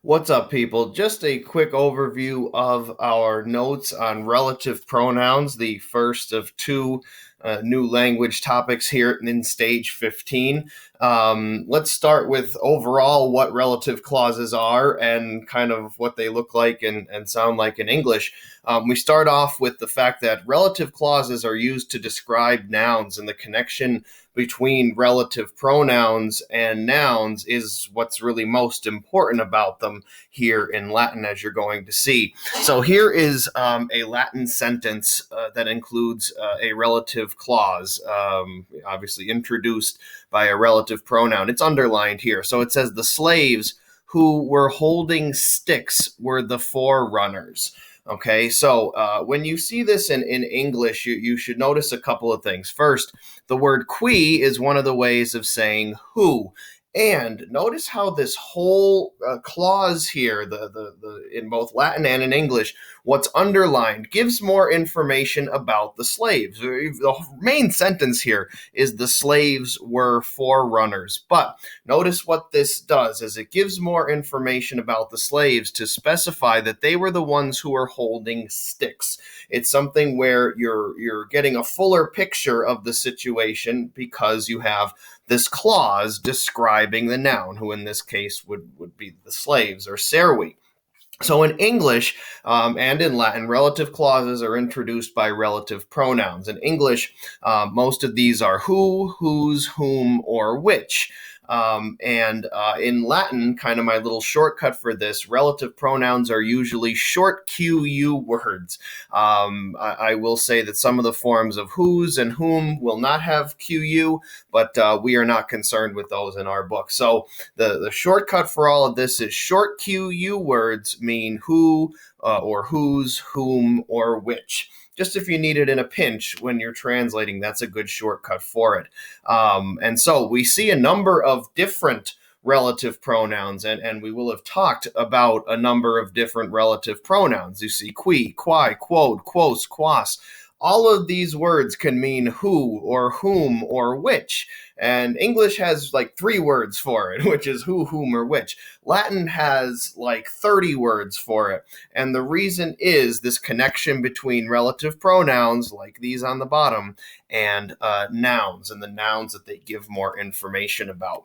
What's up, people? Just a quick overview of our notes on relative pronouns, the first of two new language topics here in stage 15. Let's start with overall what relative clauses are and kind of what they look like and sound like in English. We start off with the fact that relative clauses are used to describe nouns, and the connection between relative pronouns and nouns is what's really most important about them here in Latin, as you're going to see. So here is a Latin sentence that includes a relative clause, obviously introduced by a relative pronoun. It's underlined here. So it says the slaves who were holding sticks were the forerunners. Okay, so when you see this in English, you should notice a couple of things. First, the word qui is one of the ways of saying who. And notice how this whole clause here, the in both Latin and in English, what's underlined gives more information about the slaves. The main sentence here is the slaves were forerunners. But notice what this does is it gives more information about the slaves to specify that they were the ones who were holding sticks. It's something where you're getting a fuller picture of the situation because you have this clause describing the noun, who in this case would be the slaves or servi. So in English and in Latin, relative clauses are introduced by relative pronouns. In English, most of these are who, whose, whom, or which. And in Latin, kind of my little shortcut for this, relative pronouns are usually short QU words. I will say that some of the forms of whose and whom will not have QU, but we are not concerned with those in our book. So the shortcut for all of this is short QU words mean who or whose, whom, or which. Just if you need it in a pinch when you're translating, that's a good shortcut for it. And so we see a number of different relative pronouns, and we will have talked about a number of different relative pronouns. You see qui, quai, quod, quos, quas. All of these words can mean who or whom or which. And English has like 3 words for it, which is who, whom, or which. Latin has like 30 words for it. And the reason is this connection between relative pronouns, like these on the bottom, and nouns, and the nouns that they give more information about.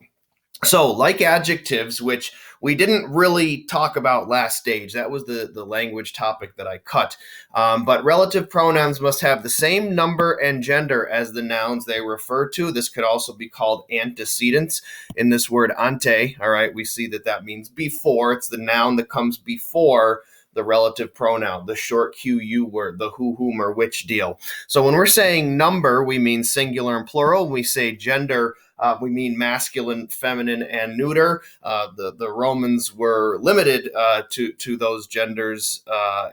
So, like adjectives, which we didn't really talk about last stage, that was the language topic that I cut. But relative pronouns must have the same number and gender as the nouns they refer to. This could also be called antecedents in this word ante. All right, we see that means before. It's the noun that comes before the relative pronoun, the short QU word, the who, whom, or which deal. So when we're saying number, we mean singular and plural. When we say gender, we mean masculine, feminine, and neuter. The Romans were limited to those genders,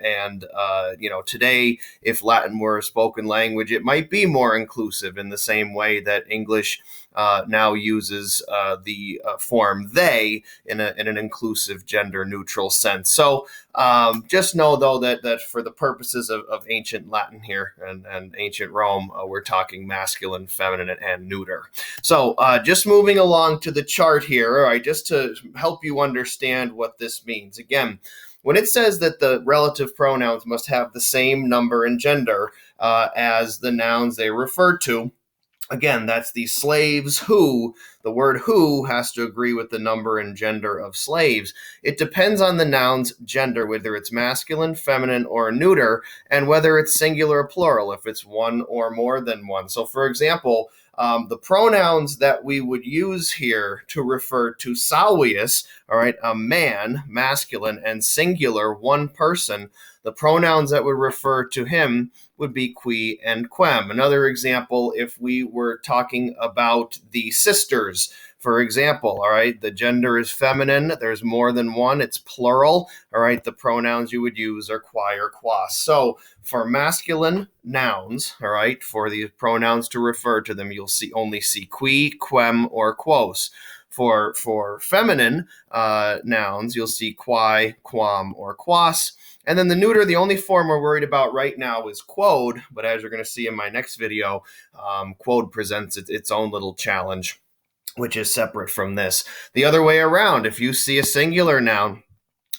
and today, if Latin were a spoken language, it might be more inclusive in the same way that English now uses the form they in an inclusive, gender-neutral sense. So just know, though, that for the purposes of ancient Latin here and ancient Rome, we're talking masculine, feminine, and neuter. So just moving along to the chart here, all right, just to help you understand what this means. Again, when it says that the relative pronouns must have the same number and gender as the nouns they refer to, again, that's the slaves who. The word who has to agree with the number and gender of slaves. It depends on the noun's gender, whether it's masculine, feminine, or neuter, and whether it's singular or plural, if it's one or more than one. So, for example, the pronouns that we would use here to refer to Salvius, all right, a man, masculine, and singular, one person, the pronouns that would refer to him would be qui and quem. Another example, if we were talking about the sisters, for example, all right, the gender is feminine, there's more than one, it's plural, all right, the pronouns you would use are quai or quas. So for masculine nouns, all right, for these pronouns to refer to them, you'll only see qui, quem, or quos. For feminine nouns, you'll see quai, quam, or quas. And then the neuter, the only form we're worried about right now is quod, but as you're going to see in my next video, quod presents its own little challenge, which is separate from this. The other way around, if you see a singular noun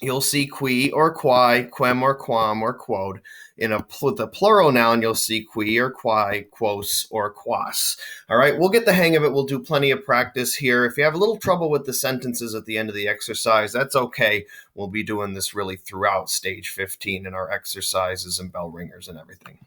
you'll see qui or quai, quem or quam or quod. With a plural noun, you'll see qui or quai, quos or quas. All right, we'll get the hang of it. We'll do plenty of practice here. If you have a little trouble with the sentences at the end of the exercise, that's okay. We'll be doing this really throughout stage 15 in our exercises and bell ringers and everything.